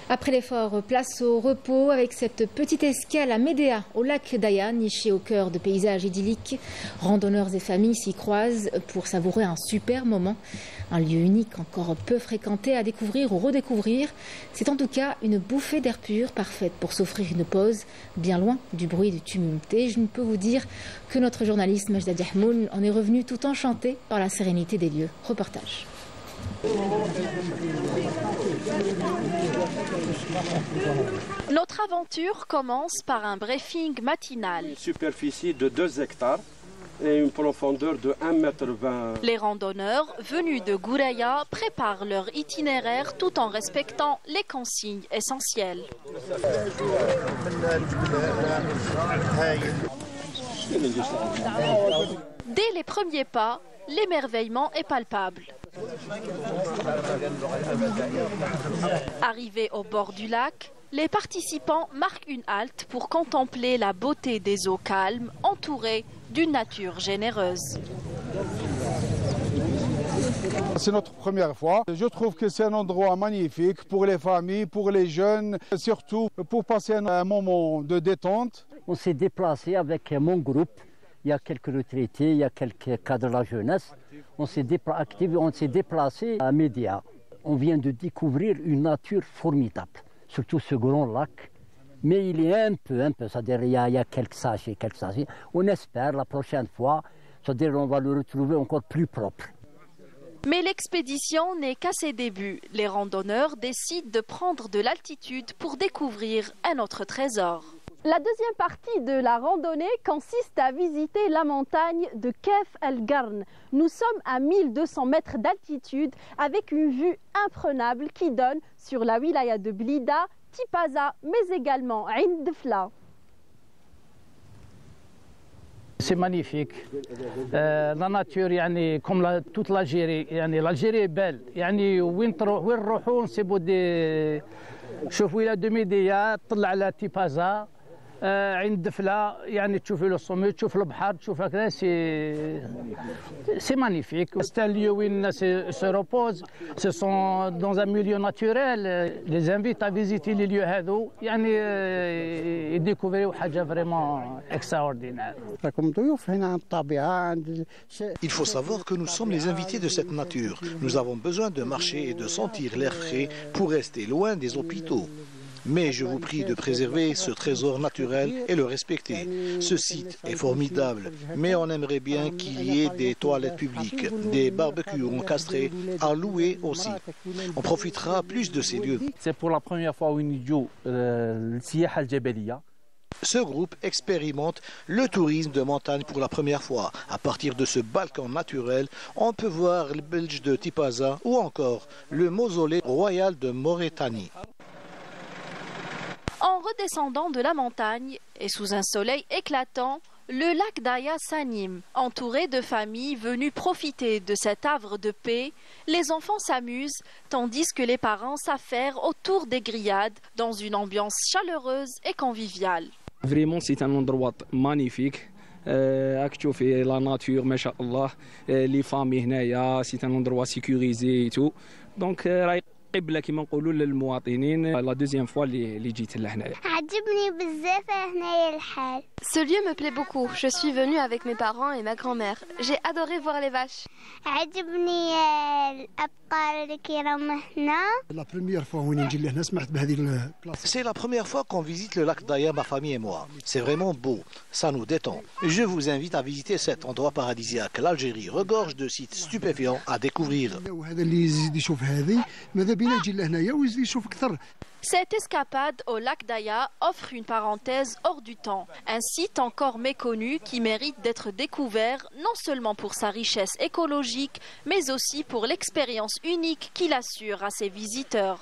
Après l'effort, place au repos avec cette petite escale à Médéa, au lac Daya, niché au cœur de paysages idylliques. Randonneurs et familles s'y croisent pour savourer un super moment. Un lieu unique, encore peu fréquenté, à découvrir ou redécouvrir. C'est en tout cas une bouffée d'air pur, parfaite pour s'offrir une pause, bien loin du bruit du tumulte. Et je ne peux vous dire que notre journaliste Majda Diahmoun en est revenu tout enchanté par la sérénité des lieux. Reportage. Notre aventure commence par un briefing matinal. Une superficie de 2 hectares et une profondeur de 1,20 m. Les randonneurs venus de Gouraya préparent leur itinéraire tout en respectant les consignes essentielles. Dès les premiers pas, l'émerveillement est palpable. Arrivés au bord du lac, les participants marquent une halte pour contempler la beauté des eaux calmes entourées d'une nature généreuse. C'est notre première fois. Je trouve que c'est un endroit magnifique pour les familles, pour les jeunes, surtout pour passer un moment de détente. On s'est déplacé avec mon groupe. Il y a quelques retraités, il y a quelques cadres de la jeunesse. On s'est déplacé à Médéa. On vient de découvrir une nature formidable, surtout ce grand lac. Mais il est un peu, c'est-à-dire il y a quelques sachets. On espère la prochaine fois, c'est-à-dire on va le retrouver encore plus propre. Mais l'expédition n'est qu'à ses débuts. Les randonneurs décident de prendre de l'altitude pour découvrir un autre trésor. La deuxième partie de la randonnée consiste à visiter la montagne de Kef El-Garn. Nous sommes à 1200 mètres d'altitude avec une vue imprenable qui donne sur la wilaya de Blida, Tipaza, mais également Ain Defla. C'est magnifique. La nature, comme toute l'Algérie, l'Algérie est belle. وين نروحوا نسيبوا دي شوفوا الى دو ميديا تطلع على تيبازا عند دفله تشوفي لو سومي تشوف البحر تشوف هكذا c'est magnifique. C'est un lieu où ils se reposent. Ce sont dans un milieu naturel. Les invite à visiter les lieux هذو et découvrir حاجه vraiment extraordinaire. Il faut savoir que nous sommes les invités de cette nature. Nous avons besoin de marcher et de sentir l'air frais pour rester loin des hôpitaux. Mais je vous prie de préserver ce trésor naturel et le respecter. Ce site est formidable, mais on aimerait bien qu'il y ait des toilettes publiques, des barbecues encastrés à louer aussi. On profitera plus de ces lieux. C'est pour la première fois où nous jouons السياحة الجبلية. Ce groupe expérimente le tourisme de montagne pour la première fois. À partir de ce balcon naturel, on peut voir le Belge de Tipaza ou encore le mausolée royal de Mauritanie. En redescendant de la montagne et sous un soleil éclatant, le lac Daya s'anime. Entouré de familles venues profiter de cet havre de paix, les enfants s'amusent tandis que les parents s'affairent autour des grillades dans une ambiance chaleureuse et conviviale. Vraiment, c'est un endroit magnifique. راك تشوفي لا ناتور ما شاء الله لي فامي هنايا سي ان اندروا سيكوريزي تو دونك راهي قبله كما نقولوا للمواطنين لا دوزيام فوا اللي جيت لهنايا عجبني بزاف هنايا الحال. Ce lieu me plaît beaucoup. Je suis venue avec mes parents et ma grand-mère. J'ai adoré voir les vaches. عجبني الأبقار اللي كيراهم هنا. C'est la première fois qu'on visite le lac Daya, ma famille et moi. C'est vraiment beau, ça nous détend. Je vous invite à visiter cet endroit paradisiaque. L'Algérie regorge de sites stupéfiants à découvrir. Cette escapade au lac Daya offre une parenthèse hors du temps. Un site encore méconnu qui mérite d'être découvert non seulement pour sa richesse écologique, mais aussi pour l'expérience unique qu'il assure à ses visiteurs.